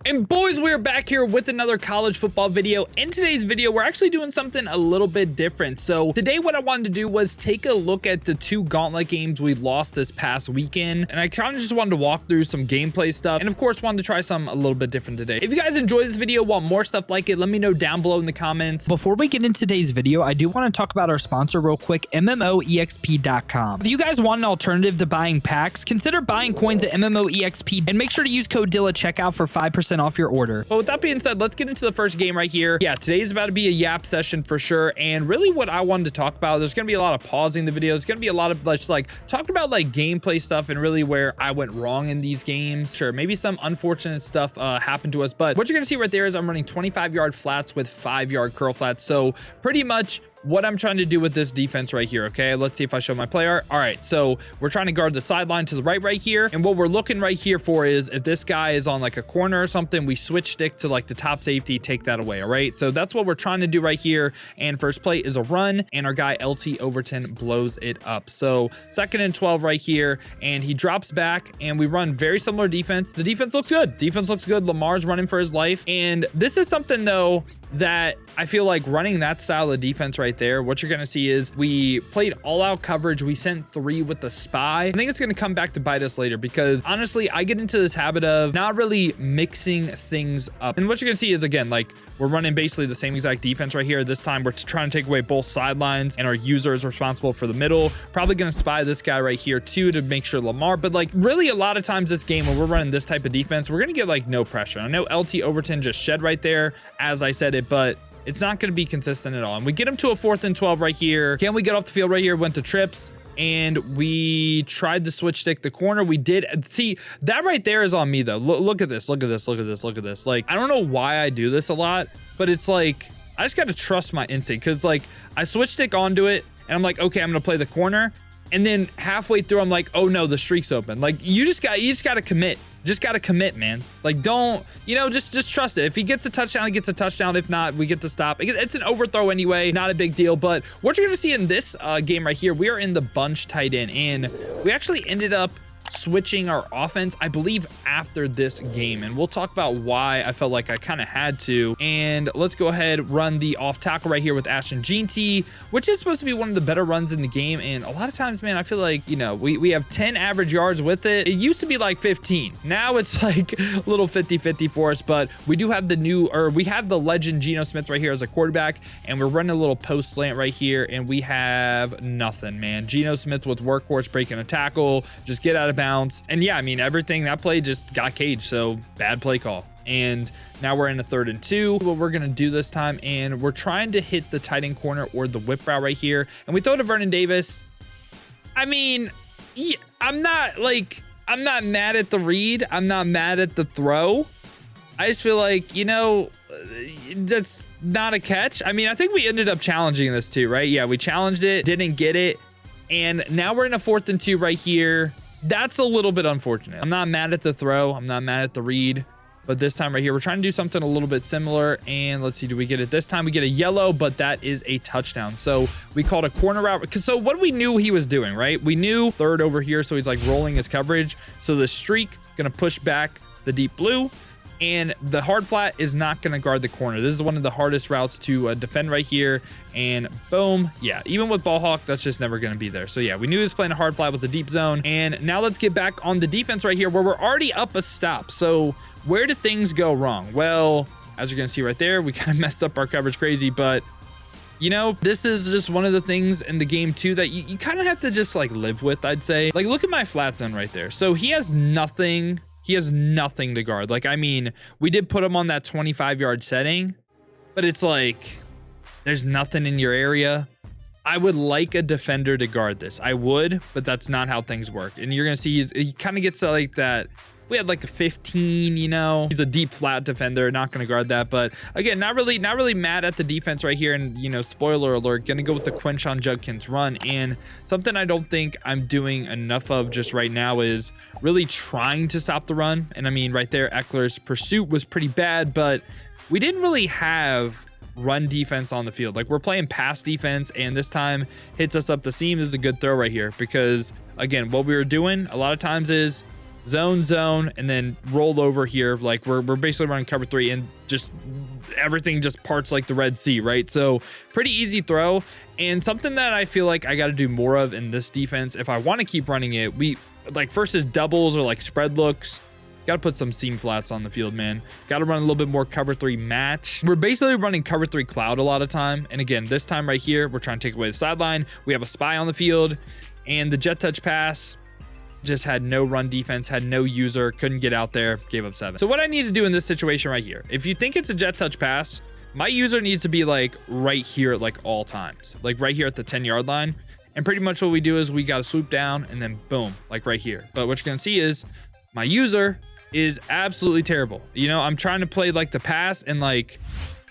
And boys, we're back here with another college football video. In today's video, we're actually doing something a little bit different. So today what I wanted to do was take a look at the two gauntlet games we lost this past weekend. And I kind of just wanted to walk through some gameplay stuff. And of course, wanted to try something a little bit different today. If you guys enjoyed this video, want more stuff like it, let me know down below in the comments. Before we get into today's video, I do want to talk about our sponsor real quick, MMOEXP.com. If you guys want an alternative to buying packs, consider buying coins at MMOEXP and make sure to use code DILL at checkout for 5% off your order. But with that being said, let's get into the first game right here. Yeah, today's about to be a yap session for sure. And really what I wanted to talk about, there's going to be a lot of pausing the video. There's going to be a lot of just like talking about like gameplay stuff and really where I went wrong in these games. Sure, maybe some unfortunate stuff happened to us, but what you're going to see right there is I'm running 25-yard flats with 5-yard curl flats. So pretty much what I'm trying to do with this defense right here. Okay, let's see if I show my play art. All right, so we're trying to guard the sideline to the right here, and what we're looking right here for is if this guy is on like a corner or something, we switch stick to like the top safety, take that away. All right, so that's what we're trying to do right here. And first play is a run, and our guy LT Overton blows it up. So 2nd and 12 right here, and he drops back, and we run very similar defense. The defense looks good. Defense looks good. Lamar's running for his life, and this is something though that I feel like running that style of defense right there, what you're going to see is we played all out coverage. We sent 3 with the spy. I think it's going to come back to bite us later because honestly, I get into this habit of not really mixing things up. And what you're going to see is, again, like we're running basically the same exact defense right here. This time we're trying to take away both sidelines, and our user is responsible for the middle. Probably going to spy this guy right here too to make sure Lamar, but like really a lot of times this game when we're running this type of defense, we're going to get like no pressure. I know LT Overton just shed right there as I said it, but it's not going to be consistent at all. And we get him to a 4th and 12 right here. Can we get off the field right here? Went to trips, and we tried to switch stick the corner. We did. See, that right there is on me though. Look at this. Look at this. Look at this. Look at this. Like, I don't know why I do this a lot, but it's like, I just got to trust my instinct. Cause like I switch stick onto it and I'm like, okay, I'm going to play the corner. And then halfway through, I'm like, oh no, the streak's open. Like you just got to commit. Just got to commit, man. Like, don't, just trust it. If he gets a touchdown, he gets a touchdown. If not, we get to stop. It's an overthrow anyway, not a big deal. But what you're going to see in this game right here, we are in the bunch tight end, and we actually ended up switching our offense, I believe, after this game, and we'll talk about why I felt like I kind of had to. And let's go ahead, run the off tackle right here with Ashton Jeanty, which is supposed to be one of the better runs in the game. And a lot of times, man, I feel like, we have 10 average yards with it. It used to be like 15. Now it's like a little 50-50 for us, but we do have we have the legend Geno Smith right here as a quarterback, and we're running a little post slant right here, and we have nothing, man. Geno Smith with workhorse breaking a tackle, just get out of bounds. And yeah, I mean, everything, that play just got caged, so bad play call. And now we're in a 3rd and 2. What we're gonna do this time, and we're trying to hit the tight end corner or the whip route right here, and we throw to Vernon Davis. I mean, yeah, I'm not mad at the read. I'm not mad at the throw. I just feel like, that's not a catch. I mean, I think we ended up challenging this too, right? Yeah, we challenged it, didn't get it, and now we're in a 4th and 2 right here. That's a little bit unfortunate. I'm not mad at the throw. I'm not mad at the read. But this time right here, we're trying to do something a little bit similar. And let's see, do we get it this time? We get a yellow, but that is a touchdown. So we called a corner route. So what we knew he was doing, right? We knew 3rd over here. So he's like rolling his coverage. So the streak going to push back the deep blue. And the hard flat is not going to guard the corner. This is one of the hardest routes to defend right here. And boom. Yeah, even with ball hawk, that's just never going to be there. So yeah, we knew he was playing a hard flat with the deep zone. And now let's get back on the defense right here where we're already up a stop. So where did things go wrong? Well, as you're going to see right there, we kind of messed up our coverage crazy. But, this is just one of the things in the game too that you kind of have to just like live with, I'd say. Like, look at my flat zone right there. So he has nothing. He has nothing to guard. Like, I mean, we did put him on that 25-yard setting, but it's like, there's nothing in your area. I would like a defender to guard this. I would, but that's not how things work. And you're going to see he kind of gets to like that. We had like a 15, he's a deep flat defender, not going to guard that. But again, not really mad at the defense right here. And, spoiler alert, going to go with the Quinshon Judkins run. And something I don't think I'm doing enough of just right now is really trying to stop the run. And I mean, right there, Eckler's pursuit was pretty bad, but we didn't really have run defense on the field. Like, we're playing pass defense, and this time hits us up the seam. This is a good throw right here because, again, what we were doing a lot of times is zone, and then roll over here. Like we're basically running cover 3 and just everything just parts like the Red Sea, right? So pretty easy throw, and something that I feel like I got to do more of in this defense if I want to keep running it. We like first is doubles or like spread looks. Got to put some seam flats on the field, man. Got to run a little bit more cover 3 match. We're basically running cover 3 cloud a lot of time. And again, this time right here, we're trying to take away the sideline. We have a spy on the field, and the jet touch pass just had no run defense, had no user, couldn't get out there, gave up 7. So what I need to do in this situation right here, if you think it's a jet touch pass, my user needs to be like right here at like all times, like right here at the 10-yard line. And pretty much what we do is we got to swoop down and then boom, like right here. But what you're going to see is my user is absolutely terrible. You know, I'm trying to play like the pass, and like,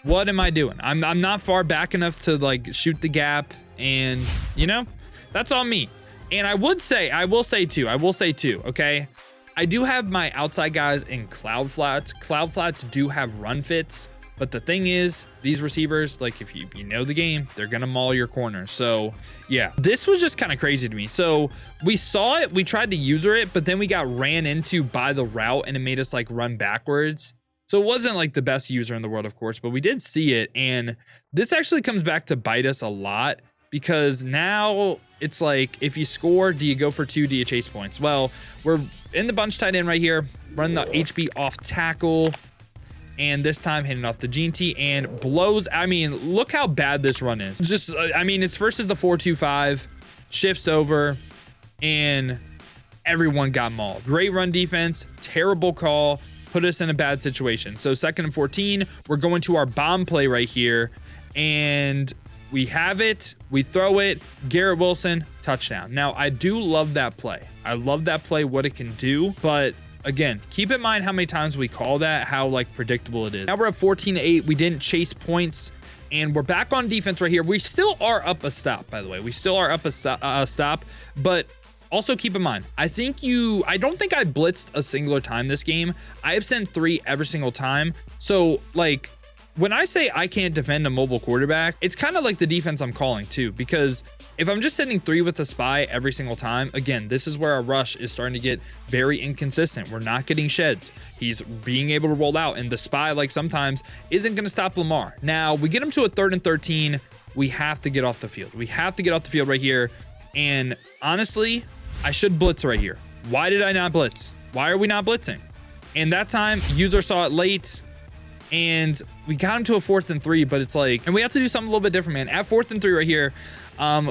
what am I doing? I'm not far back enough to like shoot the gap, and you know, that's on me. And I will say too, okay, I do have my outside guys in cloud flats. Cloud flats do have run fits, but the thing is, these receivers, like if you know the game, they're gonna maul your corners. So yeah, this was just kind of crazy to me. So we saw it, we tried to user it, but then we got ran into by the route, and it made us like run backwards. So it wasn't like the best user in the world, of course, but we did see it. And this actually comes back to bite us a lot, because now it's like, if you score, do you go for 2? Do you chase points? Well, we're in the bunch tight end right here, run the HB off tackle, and this time hitting off the GT and blows. I mean, look how bad this run is. Just, I mean, it's versus the 4-2-5, shifts over, and everyone got mauled. Great run defense, terrible call, put us in a bad situation. So 2nd and 14, we're going to our bomb play right here, and we have it, we throw it, Garrett Wilson, touchdown. Now, I do love that play. I love that play, what it can do, but again, keep in mind how many times we call that, how like predictable it is. Now we're at 14-8. We didn't chase points, and we're back on defense right here. We still are up a stop, by the way. We still are up a stop, but also keep in mind, I don't think I blitzed a singular time this game. I have sent 3 every single time. So like, when I say I can't defend a mobile quarterback, it's kind of like the defense I'm calling too, because if I'm just sending 3 with a spy every single time, again, this is where our rush is starting to get very inconsistent. We're not getting sheds. He's being able to roll out, and the spy, like sometimes, isn't going to stop Lamar. Now, we get him to a 3rd and 13. We have to get off the field. We have to get off the field right here. And honestly, I should blitz right here. Why did I not blitz? Why are we not blitzing? And that time, user saw it late, and we got him to a 4th and 3, but it's like, and we have to do something a little bit different, man. At 4th and 3 right here,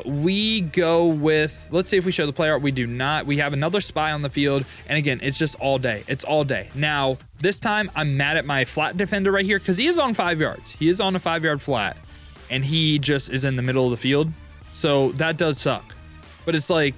we go with, let's see if we show the play art. We do not. We have another spy on the field, and again, it's just all day. It's all day. Now, this time, I'm mad at my flat defender right here, because he is on 5 yards. He is on a 5-yard flat, and he just is in the middle of the field. So that does suck. But it's like,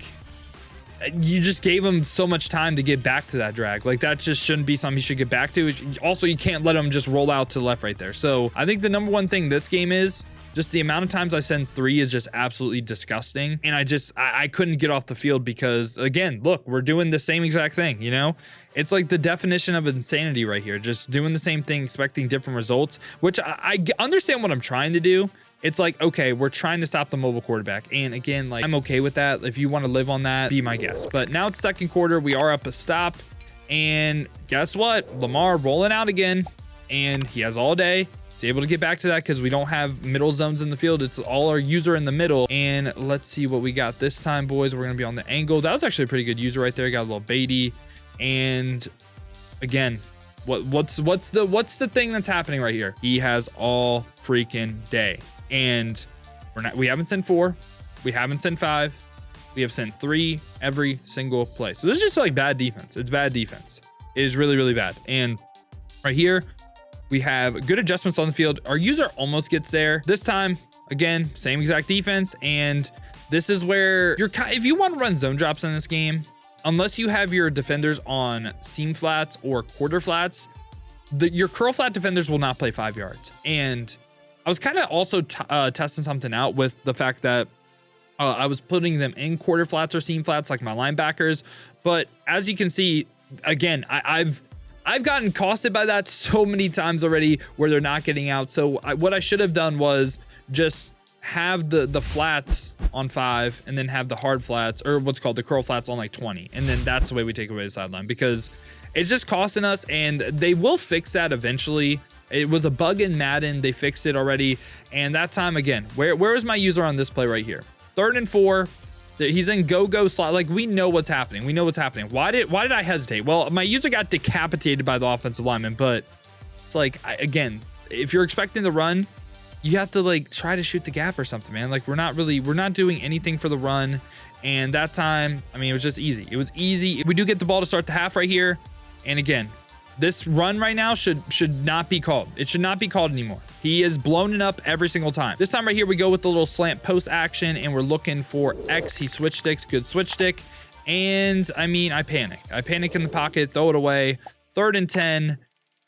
you just gave him so much time to get back to that drag. Like, that just shouldn't be something he should get back to. Also, you can't let him just roll out to the left right there. So I think the number one thing this game is just the amount of times I send 3 is just absolutely disgusting. And I couldn't get off the field because, again, look, we're doing the same exact thing, you know? It's like the definition of insanity right here. Just doing the same thing, expecting different results, which I understand what I'm trying to do. It's like, okay, we're trying to stop the mobile quarterback. And again, like, I'm okay with that. If you want to live on that, be my guest. But now it's 2nd quarter. We are up a stop. And guess what? Lamar rolling out again. And he has all day. He's able to get back to that because we don't have middle zones in the field. It's all our user in the middle. And let's see what we got this time, boys. We're going to be on the angle. That was actually a pretty good user right there. Got a little baity. And again, what's the thing that's happening right here? He has all freaking day. And we haven't sent 4, we haven't sent 5, we have sent 3 every single play. So this is just like bad defense. It's bad defense. It is really, really bad. And right here, we have good adjustments on the field. Our user almost gets there. This time, again, same exact defense. And this is where if you want to run zone drops in this game, unless you have your defenders on seam flats or quarter flats, your curl flat defenders will not play 5 yards. And I was kind of also testing something out with the fact that I was putting them in quarter flats or seam flats like my linebackers. But as you can see, again, I've gotten costed by that so many times already where they're not getting out. So what I should have done was just have the flats on 5 and then have the hard flats, or what's called the curl flats, on like 20, and then that's the way we take away the sideline, because it's just costing us. And they will fix that eventually. It was a bug in Madden, they fixed it already. And that time, again, where is my user on this play right here? 3rd and 4. He's in go slot. Like, we know what's happening. We know what's happening. Why did I hesitate? Well, my user got decapitated by the offensive lineman, but it's like, again, if you're expecting the run, you have to like try to shoot the gap or something, man. Like, we're not doing anything for the run. And that time, I mean, it was just easy. It was easy. We do get the ball to start the half right here. And again, this run right now should not be called. It should not be called anymore. He is blown it up every single time. This time right here, we go with the little slant post action, and we're looking for X. He switch sticks, good switch stick. And I mean, I panic. I panic in the pocket, throw it away. 3rd and 10.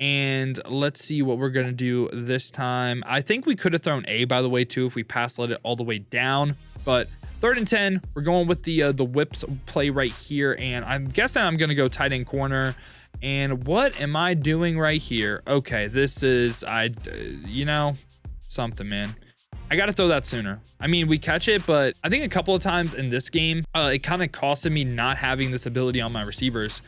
And let's see what we're gonna do this time. I think we could have thrown A, by the way, too, if we pass let it all the way down. But 3rd and 10, we're going with the whips play right here. And I'm guessing I'm gonna go tight end corner. And what am I doing right here? Okay, this is, you know, something, man. I got to throw that sooner. I mean, we catch it, but I think a couple of times in this game, it kind of costed me not having this ability on my receivers.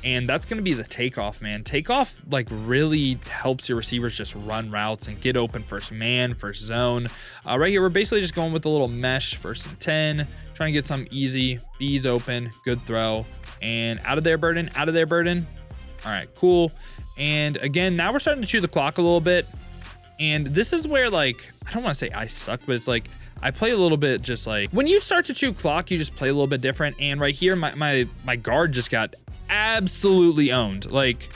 And that's going to be the takeoff, man. Takeoff like really helps your receivers just run routes and get open first man, first zone. Right here, we're basically just going with a little mesh, 1st and 10, trying to get something easy. B's open, good throw. And out of there, Burden, out of there, Burden. All right, cool. And again, now we're starting to chew the clock a little bit. And this is where, like, I don't want to say I suck, but it's like I play a little bit just like when you start to chew clock, you just play a little bit different. And right here, my guard just got absolutely owned. Like,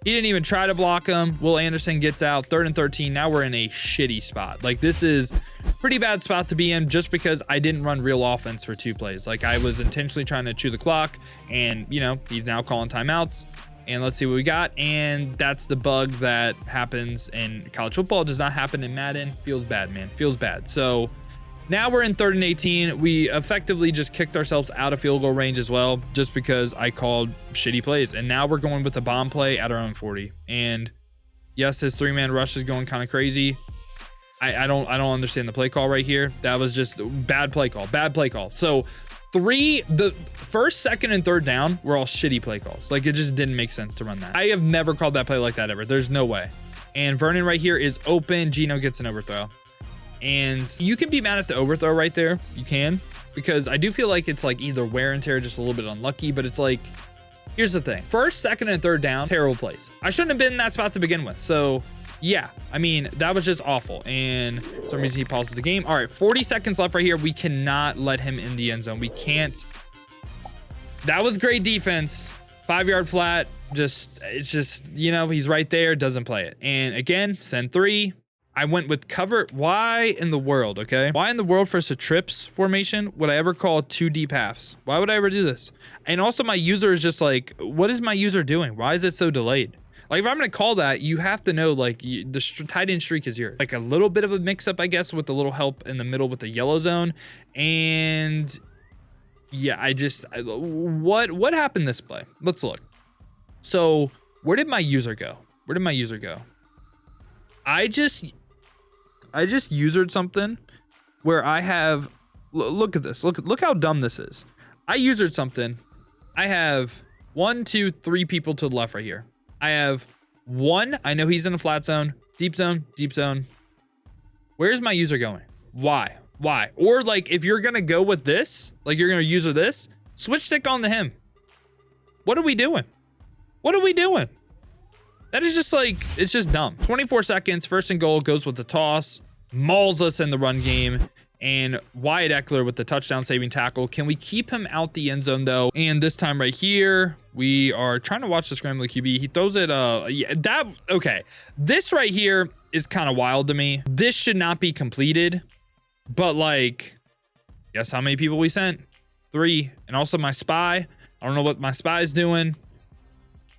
he didn't even try to block him. Will Anderson gets out, 3rd and 13. Now we're in a shitty spot. Like, this is pretty bad spot to be in just because I didn't run real offense for 2 plays. Like, I was intentionally trying to chew the clock, and, you know, he's now calling timeouts. And let's see what we got. And that's the bug that happens in college football. It does not happen in Madden. Feels bad, man. Feels bad. So now we're in 3rd and 18. We effectively just kicked ourselves out of field goal range as well, just because I called shitty plays. And now we're going with a bomb play at our own 40. And yes, his 3-man rush is going kind of crazy. I don't understand the play call right here. That was just bad play call. Bad play call. So the 1st, 2nd, and 3rd down were all shitty play calls. Like, it just didn't make sense to run that. I have never called that play like that ever. There's no way. And Vernon right here is open. Gino gets an overthrow. And you can be mad at the overthrow right there. You can. Because I do feel like it's like either wear and tear, just a little bit unlucky. But it's like, here's the thing. 1st, 2nd, and 3rd down, terrible plays. I shouldn't have been in that spot to begin with. So yeah, I mean, that was just awful. And for some reason he pauses the game. All right, 40 seconds left right here. We cannot let him in the end zone. We can't. That was great defense. 5-yard flat. It's just, you know, he's right there, doesn't play it. And again, send 3. I went with cover. Why in the world, okay? Why in the world for a trips formation would I ever call 2 deep halves? Why would I ever do this? And also my user is just like, what is my user doing? Why is it so delayed? Like, if I'm going to call that, you have to know, like, the tight end streak is yours. Like, a little bit of a mix-up, I guess, with a little help in the middle with the yellow zone. And yeah, what happened this play? Let's look. So where did my user go? Where did my user go? I just usered something where I have, look at this. Look how dumb this is. I usered something. I have 1, 2, 3 people to the left right here. I have 1. I know he's in a flat zone, deep zone, deep zone. Where's my user going? Why? Or like, if you're going to go with this, like you're going to user this, switch stick on to him. What are we doing? That is just like, it's just dumb. 24 seconds, 1st and goal, goes with the toss, mauls us in the run game. And Wyatt Eckler with the touchdown saving tackle. Can we keep him out the end zone though? And this time right here, we are trying to watch the scrambling QB. He throws it, okay. This right here is kind of wild to me. This should not be completed, but like, guess how many people we sent? 3. And also my spy. I don't know what my spy is doing.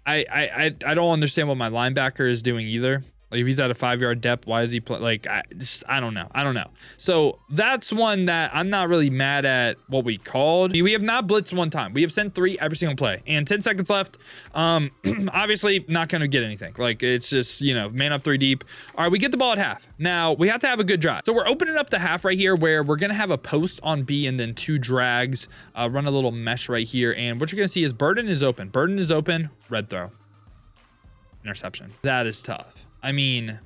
I don't understand what my linebacker is doing either. Like if he's at a 5-yard depth, why is he play? Like I don't know. So that's one that I'm not really mad at what we called. We have not blitzed one time. We have sent 3 every single play, and 10 seconds left. Obviously not going to get anything. Like it's just, you know, man up 3 deep. All right, we get the ball at half. Now we have to have a good drive. So we're opening up the half right here where we're going to have a post on B and then 2 drags, run a little mesh right here. And what you're going to see is Burden is open. Burden is open. Red throw. Interception. That is tough. I mean,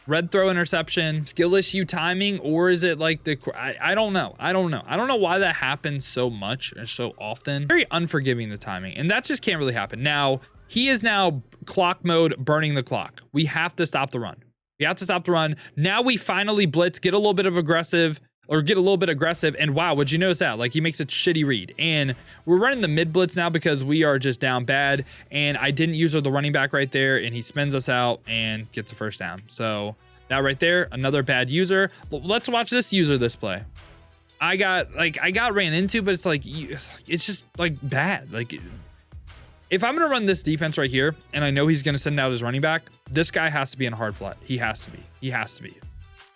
red throw interception, skill issue timing, or is it like I don't know. I don't know why that happens so much or so often. Very unforgiving, the timing, and that just can't really happen. Now, he is now clock mode, burning the clock. We have to stop the run. We have to stop the run. Now we finally blitz, get a little bit aggressive, and wow, would you notice that? Like he makes a shitty read, and we're running the mid blitz now because we are just down bad, and I didn't use the running back right there, and he spins us out and gets a first down. So that right there, another bad user. Let's watch this user this play. I got ran into, but it's like, it's just like bad. Like if I'm gonna run this defense right here, and I know he's gonna send out his running back, this guy has to be in a hard flat. He has to be,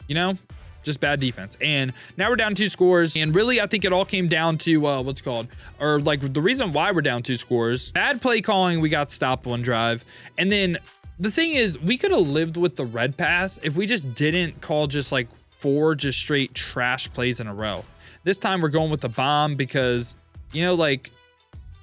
you know? Just bad defense. And now we're down 2 scores. And really, I think it all came down to the reason why we're down 2 scores. Bad play calling. We got stopped one drive. And then the thing is, we could have lived with the red pass if we just didn't call just like 4 just straight trash plays in a row. This time we're going with the bomb because, you know, like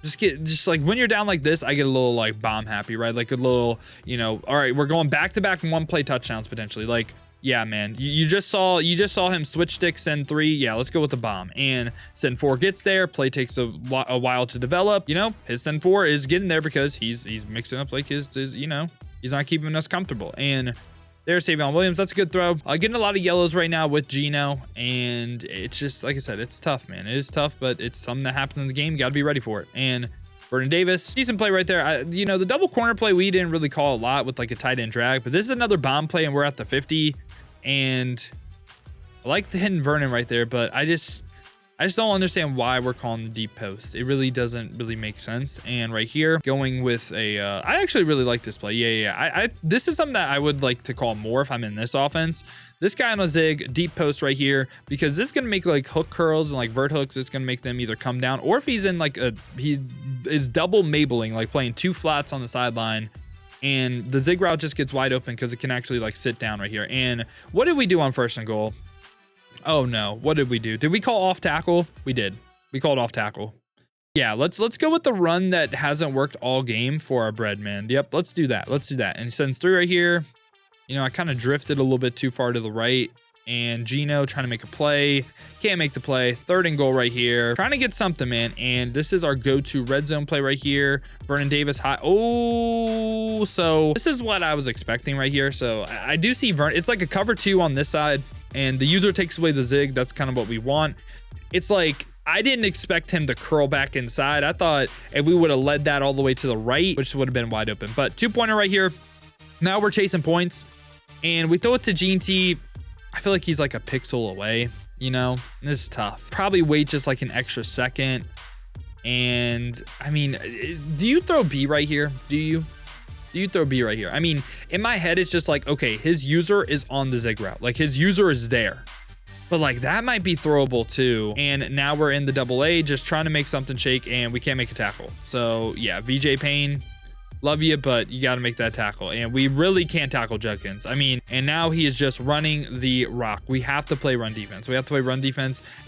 just like when you're down like this, I get a little like bomb happy, right? Like a little, you know, all right, we're going back to back 1 play touchdowns potentially. Like, yeah, man, you just saw him switch stick, send 3. Yeah, let's go with the bomb. And send 4 gets there. Play takes a while to develop. You know, his send 4 is getting there because he's mixing up like his you know, he's not keeping us comfortable. And there's Savion Williams. That's a good throw. Getting a lot of yellows right now with Gino, and it's just like I said, it's tough, man. It is tough, but it's something that happens in the game. You got to be ready for it. And Vernon Davis, decent play right there. You know, the double corner play we didn't really call a lot with like a tight end drag, but this is another bomb play, and we're at the 50. And I like the hidden Vernon right there, but I just don't understand why we're calling the deep post. It really doesn't really make sense. And right here, going with a, I actually really like this play. Yeah. This is something that I would like to call more if I'm in this offense. This guy on a zig, deep post right here, because this is going to make like hook curls and like vert hooks. It's going to make them either come down, or if he's in like he is double mabling, like playing 2 flats on the sideline. And the zig route just gets wide open because it can actually like sit down right here. And what did we do on 1st and goal? Oh no, what did we do? Did we call off tackle? We did. We called off tackle. Yeah, let's go with the run that hasn't worked all game for our bread, man. Yep, let's do that. And he sends 3 right here. You know, I kind of drifted a little bit too far to the right. And Gino trying to make a play. Can't make the play. 3rd and goal right here. Trying to get something, man. And this is our go-to red zone play right here. Vernon Davis high. Oh, so this is what I was expecting right here. So I do see Vernon. It's like a cover 2 on this side. And the user takes away the zig. That's kind of what we want. It's like, I didn't expect him to curl back inside. I thought if we would have led that all the way to the right, which would have been wide open. But 2-pointer right here. Now we're chasing points. And we throw it to Gene T. I feel like he's like a pixel away, you know? This is tough. Probably wait just like an extra second. And I mean, do you throw B right here? Do you throw B right here? I mean, in my head, it's just like, okay, his user is on the zig route. Like his user is there. But like that might be throwable too. And now we're in the double A, just trying to make something shake, and we can't make a tackle. So yeah, VJ Payne, love you, but you got to make that tackle. And we really can't tackle Judkins. I mean, and now he is just running the rock. We have to play run defense.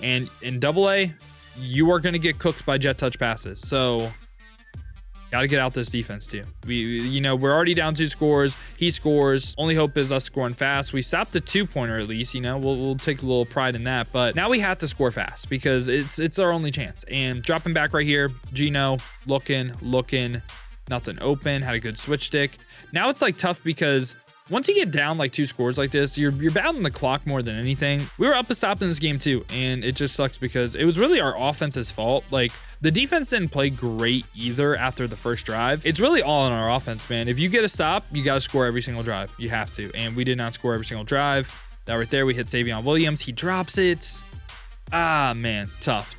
And in double A, you are going to get cooked by jet touch passes. So got to get out this defense too. You know, we're already down 2 scores. He scores. Only hope is us scoring fast. We stopped the 2-pointer at least. You know, we'll take a little pride in that. But now we have to score fast because it's our only chance. And dropping back right here, Gino looking. Nothing open, had a good switch stick. Now it's like tough because once you get down like 2 scores like this, you're battling the clock more than anything. We were up a stop in this game too, and it just sucks because it was really our offense's fault. Like the defense didn't play great either after the first drive. It's really all on our offense, man. If you get a stop, you got to score every single drive. You have to, and we did not score every single drive. That right there, we hit Savion Williams. He drops it. Ah, man, tough.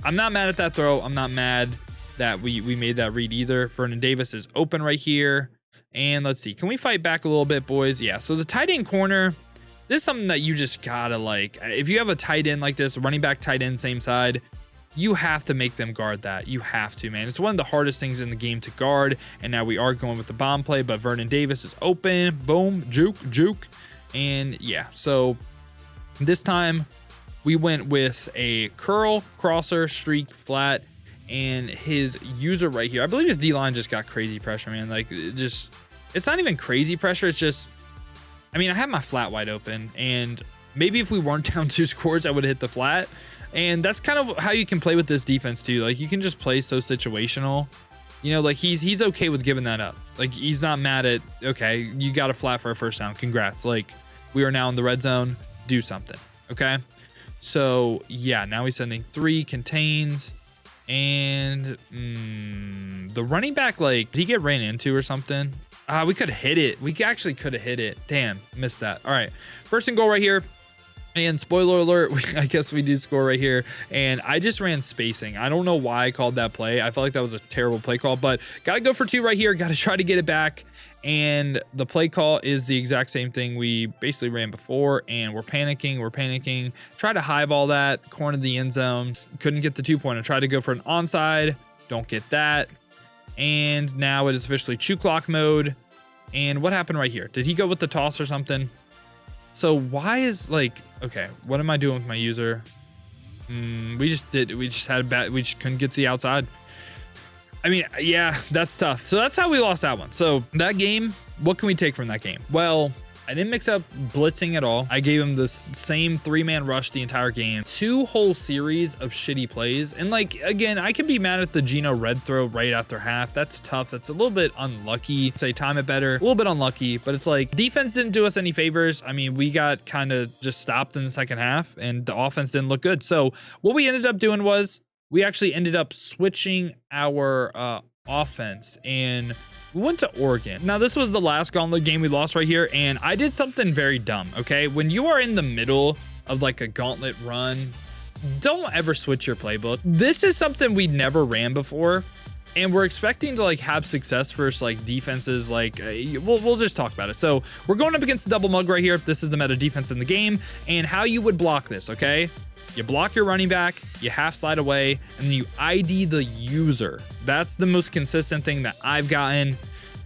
I'm not mad at that throw. I'm not mad that we made that read either. Vernon Davis is open right here. And let's see, can we fight back a little bit, boys? Yeah, so the tight end corner, this is something that you just gotta like. If you have a tight end like this, running back, tight end, same side, you have to make them guard that. You have to, man. It's one of the hardest things in the game to guard. And now we are going with the bomb play, but Vernon Davis is open. Boom, juke. And yeah, so this time we went with a curl, crosser, streak, flat, and his user right here. I believe his D-line just got crazy pressure, man. Like, it's not even crazy pressure. It's just, I mean, I have my flat wide open, and maybe if we weren't down 2 scores, I would hit the flat. And that's kind of how you can play with this defense too. Like, you can just play so situational, you know, like he's okay with giving that up. Like, he's not mad at, okay, you got a flat for a first down. Congrats. Like, we are now in the red zone. Do something. Okay. So yeah, now he's sending 3 contains, and the running back, like, did he get ran into or something? We could have hit it. We actually could have hit it. Damn, missed that. All right. First and goal right here. And spoiler alert, I guess we do score right here. And I just ran spacing. I don't know why I called that play. I felt like that was a terrible play call, but got to go for 2 right here. Got to try to get it back. And the play call is the exact same thing we basically ran before. And we're panicking. Try to high ball that, corner the end zone. Couldn't get the 2-pointer. Tried to go for an onside. Don't get that. And now it is officially chew clock mode. And what happened right here? Did he go with the toss or something? So why is, like, okay, what am I doing with my user? We just had a bad, we just couldn't get to the outside. I mean, yeah, that's tough. So that's how we lost that one. So that game, what can we take from that game? Well, I didn't mix up blitzing at all. I gave him the same 3-man rush the entire game. 2 whole series of shitty plays. And, like, again, I can be mad at the Geno red throw right after half. That's tough. That's a little bit unlucky. Say time it better. A little bit unlucky, but it's like defense didn't do us any favors. I mean, we got kind of just stopped in the second half, and the offense didn't look good. So what we ended up doing was we actually ended up switching our offense, and we went to Oregon. Now, this was the last gauntlet game we lost right here, and I did something very dumb, okay? When you are in the middle of like a gauntlet run, don't ever switch your playbook. This is something we never ran before, and we're expecting to like have success versus like defenses. Like, we'll just talk about it. So we're going up against the double mug right here. This is the meta defense in the game, and how you would block this, okay? You block your running back, you half slide away, and then you ID the user. That's the most consistent thing that I've gotten.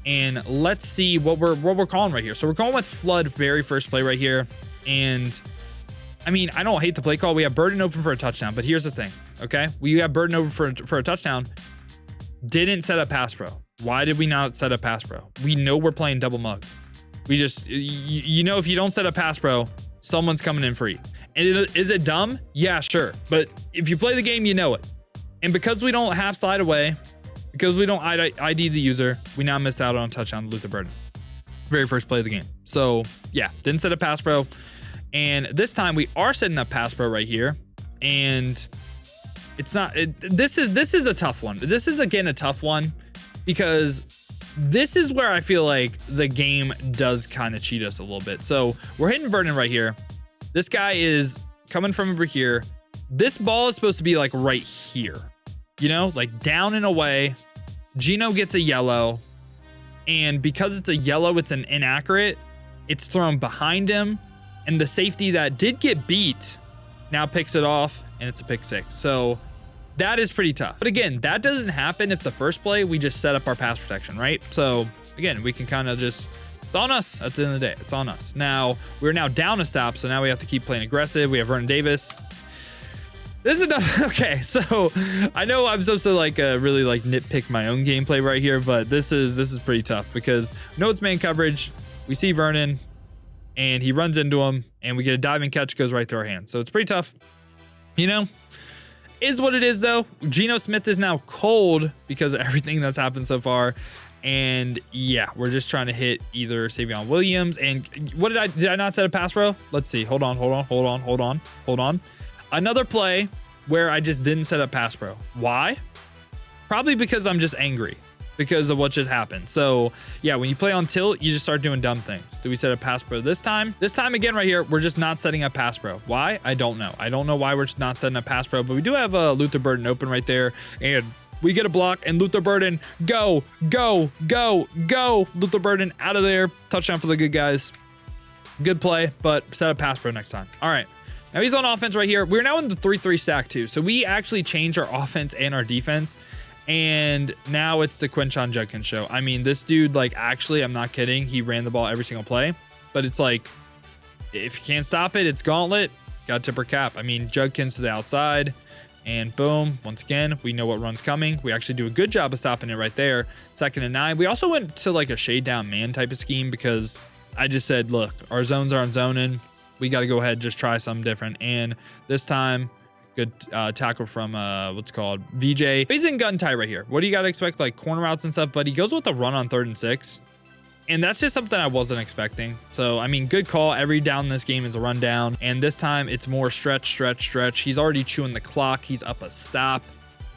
And let's see what we're calling right here. So we're going with flood very first play right here. And I mean, I don't hate the play call. We have Burden open for a touchdown, but here's the thing, okay? We have Burden over for a touchdown. Didn't set up pass pro. Why did we not set up pass pro? We know we're playing double mug. We just, you know, if you don't set up pass pro, someone's coming in free. And is it dumb? Yeah, sure. But if you play the game, you know it. And because we don't half slide away, because we don't ID the user, we now miss out on a touchdown to Luther Burden. Very first play of the game. So yeah, didn't set up pass pro. And this time we are setting up pass pro right here. And it's not, this is a tough one. This is again a tough one because this is where I feel like the game does kind of cheat us a little bit. So we're hitting Vernon right here. This guy is coming from over here. This ball is supposed to be like right here, you know, like down and away. Geno gets a yellow, and because it's a yellow, it's an inaccurate. It's thrown behind him, and the safety that did get beat now picks it off, and it's a pick 6. So that is pretty tough. But again, that doesn't happen if the first play we just set up our pass protection, right? So again, we can kind of just, it's on us at the end of the day. It's on us. Now, we're now down a stop, so now we have to keep playing aggressive. We have Vernon Davis. This is another, okay, so I know I'm supposed to like really like nitpick my own gameplay right here, but this is pretty tough because no, it's man coverage. We see Vernon, and he runs into him, and we get a diving catch, goes right through our hands. So it's pretty tough, you know? Is what it is, though. Geno Smith is now cold because of everything that's happened so far. And yeah, we're just trying to hit either Savion Williams. And what did I not set a pass pro? Let's see. Hold on. Another play where I just didn't set up pass pro. Why? Probably because I'm just angry because of what just happened. So yeah, when you play on tilt, you just start doing dumb things. Do we set up pass pro this time? This time again right here, we're just not setting up pass pro. Why? I don't know. I don't know why we're just not setting up pass pro, but we do have Luther Burden open right there. And We get a block, and Luther Burden, go. Luther Burden out of there. Touchdown for the good guys. Good play, but set a pass pro next time. All right. Now he's on offense right here. We're now in the 3-3 stack too. So we actually changed our offense and our defense. And now it's the Quinshon Judkins show. I mean, this dude, like, actually, I'm not kidding. He ran the ball every single play. But it's like, if you can't stop it, it's gauntlet. Got tipper cap. I mean, Judkins to the outside. And boom, once again, we know what run's coming. We actually do a good job of stopping it right there. 2nd and 9. We also went to like a shade down man type of scheme because I just said, look, our zones aren't zoning. We got to go ahead and just try something different. And this time, good tackle from what's called VJ. He's in gun tight right here. What do you got to expect? Like corner routes and stuff, but he goes with the run on 3rd and 6. And that's just something I wasn't expecting. So, I mean, good call. Every down in this game is a rundown. And this time it's more stretch. He's already chewing the clock. He's up a stop.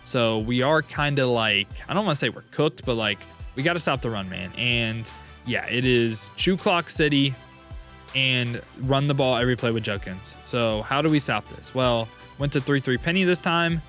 So we are kind of like, I don't want to say we're cooked, but like we got to stop the run, man. And yeah, it is chew clock city and run the ball every play with Judkins. So how do we stop this? Well, went to 3-3 penny this time.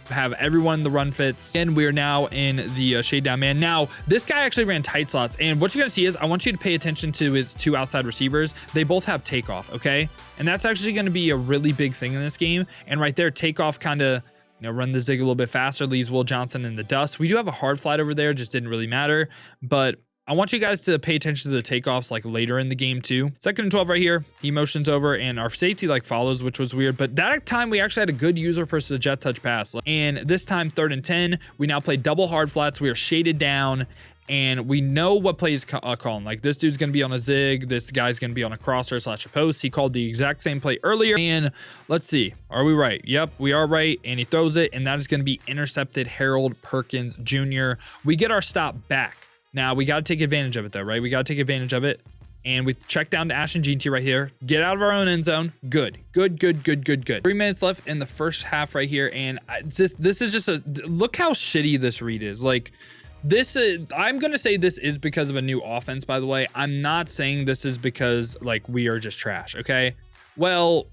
Have everyone in the run fits, and we are now in the shade down man. Now this guy actually ran tight slots, and what you're gonna see is I want you to pay attention to his 2 outside receivers. They both have takeoff, okay? And that's actually gonna be a really big thing in this game. And right there, takeoff kind of, you know, run the zig a little bit faster, leaves Will Johnson in the dust. We do have a hard flight over there, just didn't really matter. But I want you guys to pay attention to the takeoffs like later in the game too. 2nd and 12 right here. He motions over and our safety like follows, which was weird. But that time we actually had a good user for the jet touch pass. And this time 3rd and 10, we now play double hard flats. We are shaded down and we know what plays calling. Like this dude's going to be on a zig. This guy's going to be on a crosser / a post. He called the exact same play earlier. And let's see, are we right? Yep, we are right. And he throws it and that is going to be intercepted. Harold Perkins Jr. We get our stop back. Now, we got to take advantage of it, though, right? We got to take advantage of it. And we check down to Ashton GT right here. Get out of our own end zone. Good. 3 minutes left in the first half right here. And this is just a... Look how shitty this read is. Like, this is... I'm going to say this is because of a new offense, by the way. I'm not saying this is because, like, we are just trash, okay? Well,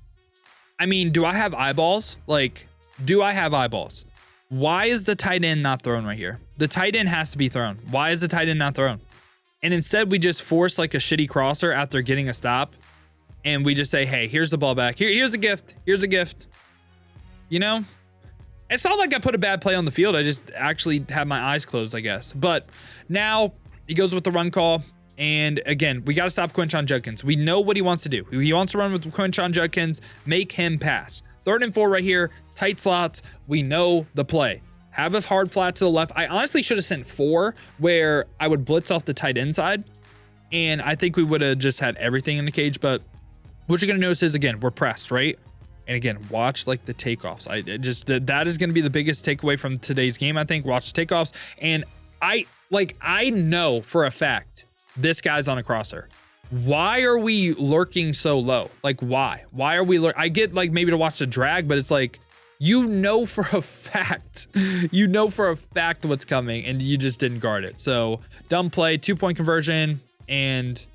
I mean, do I have eyeballs? Like, do I have eyeballs? Why is the tight end not thrown right here? The tight end has to be thrown. Why is the tight end not thrown? And instead we just force like a shitty crosser after getting a stop. And we just say, hey, here's the ball back. Here's a gift. Here's a gift. You know? It's not like I put a bad play on the field. I just actually had my eyes closed, I guess. But now he goes with the run call. And again, we got to stop Quinshon Judkins. We know what he wants to do. He wants to run with Quinshon Judkins, make him pass. 3rd and 4 right here, tight slots. We know the play. Have a hard flat to the left. I honestly should have sent 4 where I would blitz off the tight end side. And I think we would have just had everything in the cage. But what you're going to notice is, again, we're pressed, right? And again, watch like the takeoffs. That is going to be the biggest takeaway from today's game, I think. Watch the takeoffs. And I know for a fact this guy's on a crosser. Why are we lurking so low? Like, why? Why are we I get like maybe to watch the drag, but it's like, you know for a fact what's coming and you just didn't guard it. So dumb play, 2-point conversion, and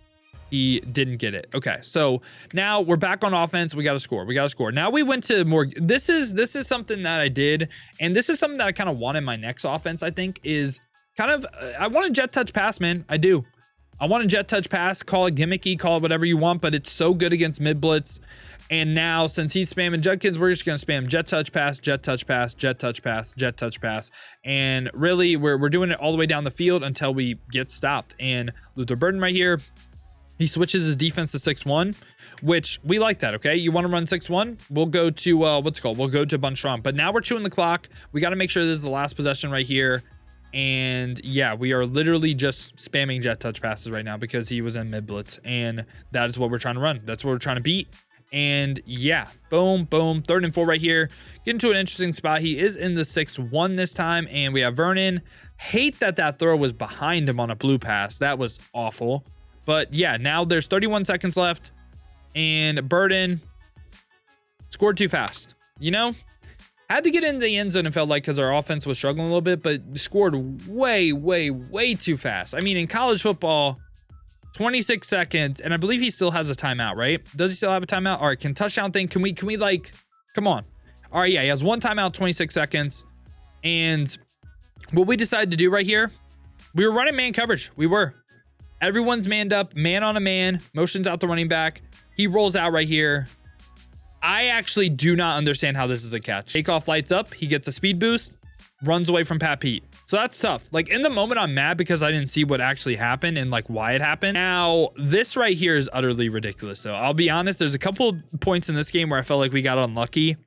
he didn't get it. Okay, so now we're back on offense. We got to score. Now we went to more. This is something that I did, and this is something that I kind of want in my next offense, I think, is kind of, I want a jet touch pass, man. I do. I want a jet touch pass, call it gimmicky, call it whatever you want, but it's so good against mid blitz. And now since he's spamming Judkins, we're just going to spam jet touch pass, jet touch pass, jet touch pass, jet touch pass. And really we're doing it all the way down the field until we get stopped. And Luther Burden right here, he switches his defense to 6-1, which we like that, okay? You want to run 6-1? We'll go to, we'll go to Bunstrom. But now we're chewing the clock. We got to make sure this is the last possession right here. And yeah, we are literally just spamming jet touch passes right now because he was in mid blitz, and that is what we're trying to run. That's what we're trying to beat. And yeah, boom, 3rd and 4 right here. Get into an interesting spot. He is in the 6-1 this time, and we have Vernon. Hate that throw was behind him on a blue pass. That was awful. But yeah, now there's 31 seconds left, and Burden scored too fast. You know? Had to get into the end zone, it felt like, because our offense was struggling a little bit, but scored way too fast. I mean, in college football, 26 seconds, and I believe he still has a timeout, right? Does he still have a timeout? All right, can touchdown thing, can we like, come on. All right, yeah, he has one timeout, 26 seconds, and what we decided to do right here, we were running man coverage. We were. Everyone's manned up, man on a man, motions out the running back. He rolls out right here. I actually do not understand how this is a catch. Takeoff lights up. He gets a speed boost, runs away from Pat Pete. So that's tough. Like in the moment, I'm mad because I didn't see what actually happened and like why it happened. Now, this right here is utterly ridiculous. So I'll be honest, there's a couple points in this game where I felt like we got unlucky.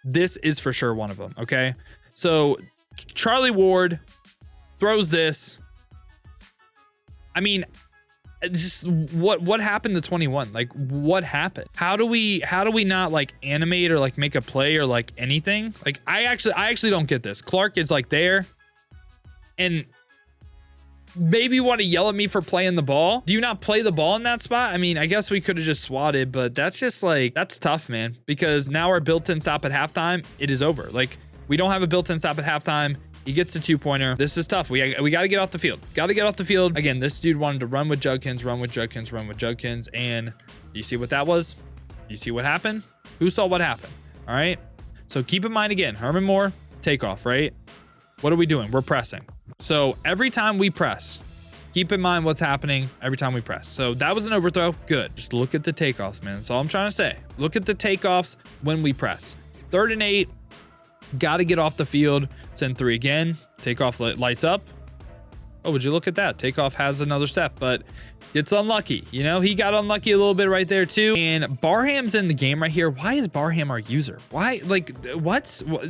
This is for sure one of them, okay? So Charlie Ward throws this. I mean, just what happened to 21? Like what happened? How do we not like animate or like make a play or like anything? Like I actually don't get this. Clark is like there and maybe want to yell at me for playing the ball. Do you not play the ball in that spot? I mean, I guess we could have just swatted, but that's just like, that's tough, man, because now our built-in stop at halftime, it is over. Like we don't have a built-in stop at halftime. He gets the 2-pointer. This is tough. We got to get off the field. Got to get off the field. Again, this dude wanted to run with Judkins, run with Judkins, run with Judkins. And you see what that was? You see what happened? Who saw what happened? All right. So keep in mind again, Herman Moore, takeoff, right? What are we doing? We're pressing. So every time we press, keep in mind what's happening every time we press. So that was an overthrow. Good. Just look at the takeoffs, man. That's all I'm trying to say. Look at the takeoffs when we press. 3rd and 8. Got to get off the field. Send 3 again. Takeoff lights up. Oh, would you look at that? Takeoff has another step, but it's unlucky. You know, he got unlucky a little bit right there too. And Barham's in the game right here. Why is Barham our user? Why? Like,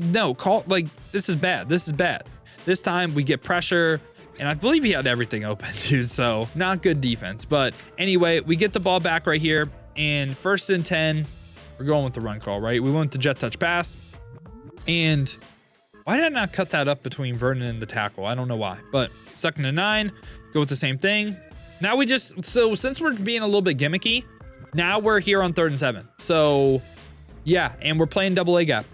no, like, this is bad. This is bad. This time we get pressure. And I believe he had everything open, dude. So not good defense. But anyway, we get the ball back right here. And 1st and 10, we're going with the run call, right? We went to jet touch pass. And why did I not cut that up between Vernon and the tackle? I don't know why, but 2nd and 9, go with the same thing. Now so since we're being a little bit gimmicky, now we're here on 3rd and 7. So yeah, and we're playing double A gap.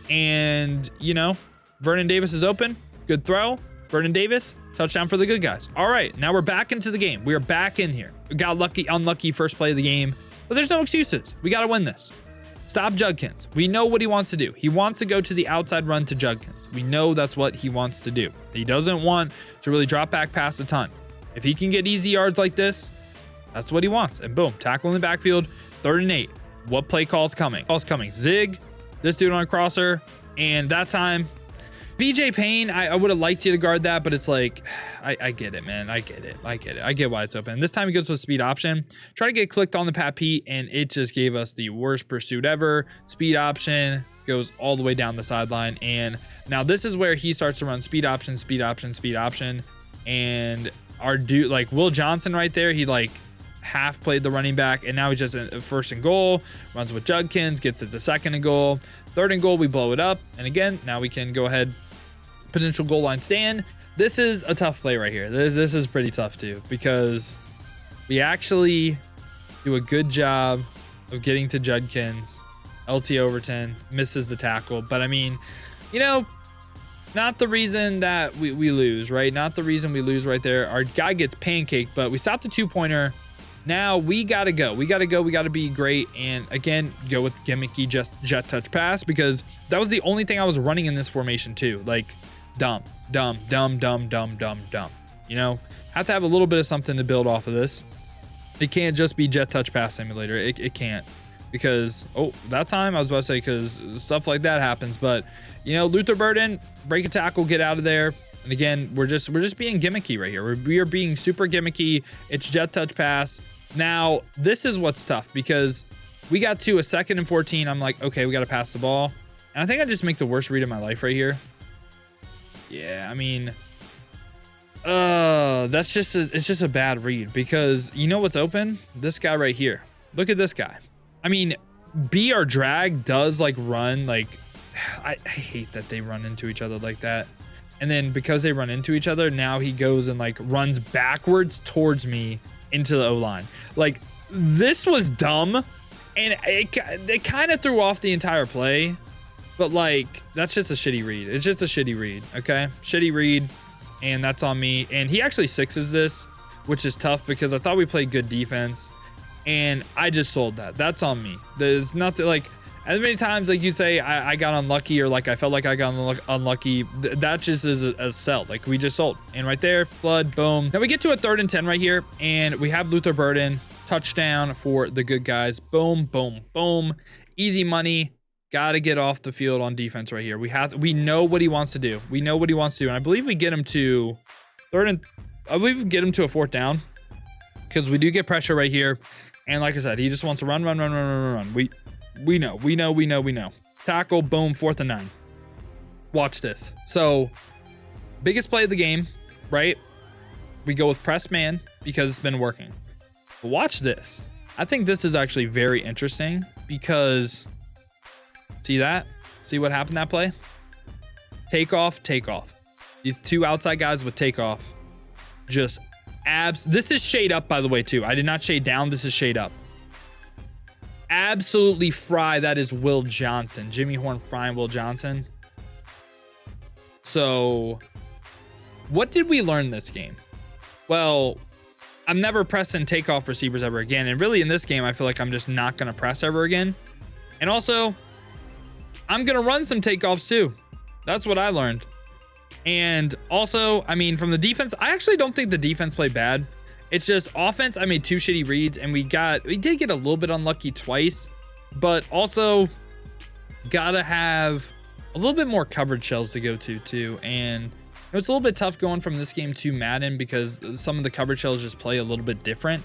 And you know, Vernon Davis is open, good throw. Vernon Davis, touchdown for the good guys. All right, now we're back into the game. We are back in here. We got unlucky first play of the game, but there's no excuses. We got to win this. Stop Judkins. We know what he wants to do. He wants to go to the outside run to Judkins. We know that's what he wants to do. He doesn't want to really drop back past a ton. If he can get easy yards like this, that's what he wants. And boom, tackle in the backfield, 3rd and 8. What play call's coming? Call's coming. Zig, this dude on a crosser, and that time, VJ Payne, I would have liked you to guard that, but it's like, I get it, man. I get it. I get why it's open. This time he goes with speed option. Try to get clicked on the Pat Pete, and it just gave us the worst pursuit ever. Speed option goes all the way down the sideline. And now this is where he starts to run speed option, speed option, speed option. And our dude, like Will Johnson right there, he like half played the running back, and now he's just in 1st and goal, runs with Judkins, gets it to 2nd and goal. 3rd and goal, we blow it up. And again, now we can go ahead, potential goal line stand. This is a tough play right here. This is pretty tough too, because we actually do a good job of getting to Judkins. LT Overton misses the tackle, but I mean, you know, not the reason that we lose, right? Not the reason we lose right there. Our guy gets pancaked, but we stopped the 2-pointer. Now we gotta go. We gotta be great, and again, go with gimmicky jet touch pass, because that was the only thing I was running in this formation too. Like, dumb. You know, have to have a little bit of something to build off of this. It can't just be jet touch pass simulator. It can't, because that time I was about to say, because stuff like that happens. But you know, Luther Burden, break a tackle, get out of there. And again, we're just being gimmicky right here. We are being super gimmicky. It's jet touch pass. Now this is what's tough, because we got to a 2nd and 14. I'm like, okay, we got to pass the ball, and I think I just make the worst read of my life right here. Yeah, I mean, it's just a bad read, because you know what's open? This guy right here. Look at this guy. I mean, B or drag does like run, like, I hate that they run into each other like that. And then because they run into each other, now he goes and like runs backwards towards me into the O-line. Like, this was dumb, and it kind of threw off the entire play. But like, that's just a shitty read. It's just a shitty read, okay? Shitty read, and that's on me. And he actually 6s this, which is tough, because I thought we played good defense, and I just sold that. That's on me. There's nothing like, as many times like you say I got unlucky, or like I felt like I got unlucky, that just is a sell. Like we just sold, and right there, flood, boom. Then we get to a 3rd and 10 right here, and we have Luther Burden, touchdown for the good guys. Boom, boom, boom. Easy money. Got to get off the field on defense right here. We know what he wants to do. We know what he wants to do, and I believe we get him to a 4th down, because we do get pressure right here. And like I said, he just wants to run. We know. Tackle, boom, 4th and 9. Watch this. So, biggest play of the game, right? We go with press man because it's been working. But watch this. I think this is actually very interesting because, see that? See what happened that play? Takeoff. These 2 outside guys with takeoff. Just this is shade up, by the way, too. I did not shade down. This is shade up. Absolutely fry. That is Will Johnson. Jimmy Horn frying Will Johnson. So, what did we learn this game? Well, I'm never pressing takeoff receivers ever again. And really in this game, I feel like I'm just not going to press ever again. And also, I'm going to run some takeoffs too. That's what I learned. And also, I mean, from the defense, I actually don't think the defense played bad. It's just offense, I made 2 shitty reads, and we did get a little bit unlucky twice, but also gotta have a little bit more coverage shells to go to too. And it's a little bit tough going from this game to Madden because some of the coverage shells just play a little bit different.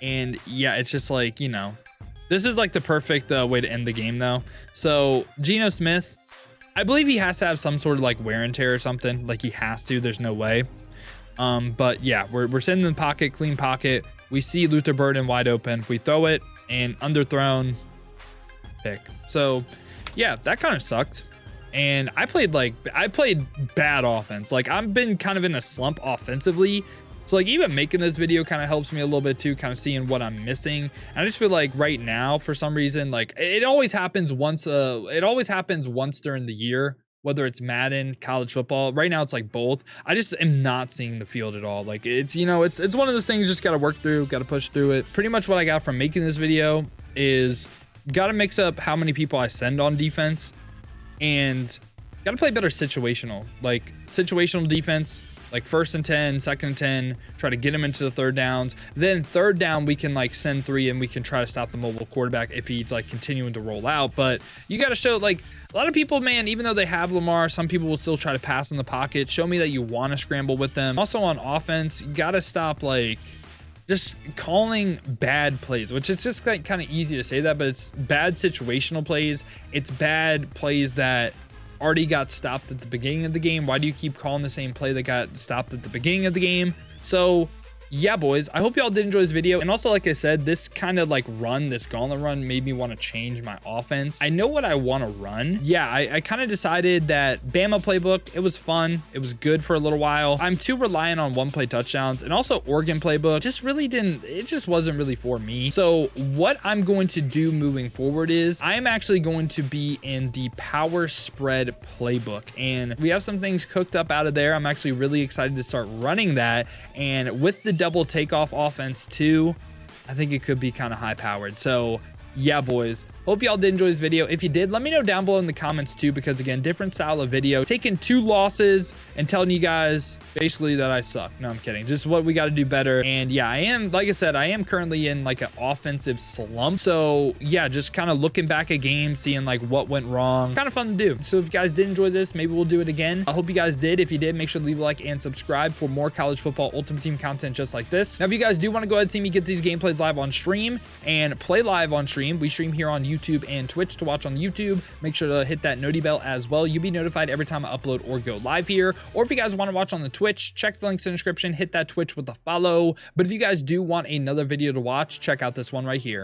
And yeah, it's just like, you know, this is like the perfect way to end the game though. So Geno Smith, I believe he has to have some sort of like wear and tear or something. Like he has to, there's no way. But yeah, we're sitting in the pocket, clean pocket. We see Luther Burden wide open. We throw it and underthrown pick. So yeah, that kind of sucked. And I played bad offense. Like I've been kind of in a slump offensively. So like even making this video kind of helps me a little bit too, kind of seeing what I'm missing. And I just feel like right now, for some reason, like it always happens once during the year, whether it's Madden, college football. Right now it's like both. I just am not seeing the field at all. Like it's, you know, it's one of those things you just got to work through, got to push through it. Pretty much what I got from making this video is got to mix up how many people I send on defense and got to play better situational defense. Like 1st and 10, 2nd and 10, try to get them into the 3rd downs. Then 3rd down, we can like send 3 and we can try to stop the mobile quarterback if he's like continuing to roll out. But you got to show, like a lot of people, man, even though they have Lamar, some people will still try to pass in the pocket. Show me that you want to scramble with them. Also on offense, you got to stop like just calling bad plays, which is just like kind of easy to say that, but it's bad situational plays. It's bad plays that already got stopped at the beginning of the game. Why do you keep calling the same play that got stopped at the beginning of the game? So yeah, boys, I hope y'all did enjoy this video. And also, like I said, this kind of like this gauntlet run made me want to change my offense. I know what I want to run. Yeah, I kind of decided that Bama playbook, it was fun. It was good for a little while. I'm too reliant on 1-play touchdowns, and also Oregon playbook it just wasn't really for me. So what I'm going to do moving forward is I am actually going to be in the power spread playbook, and we have some things cooked up out of there. I'm actually really excited to start running that. And with the double takeoff offense too, I think it could be kind of high powered. So yeah, boys, hope y'all did enjoy this video. If you did, let me know down below in the comments too, because again, different style of video, taking 2 losses and telling you guys basically that I suck. No, I'm kidding. Just what we got to do better. And yeah, I am, like I said, I am currently in like an offensive slump. So yeah, just kind of looking back at games, seeing like what went wrong. Kind of fun to do. So if you guys did enjoy this, maybe we'll do it again. I hope you guys did. If you did, make sure to leave a like and subscribe for more college football Ultimate Team content just like this. Now, if you guys do want to go ahead and see me get these gameplays live on stream and play live on stream, we stream here on YouTube and Twitch. To watch on YouTube, make sure to hit that noti bell as well. You'll be notified every time I upload or go live here. Or if you guys want to watch on the Twitch, check the links in the description, hit that Twitch with a follow. But if you guys do want another video to watch, check out this one right here.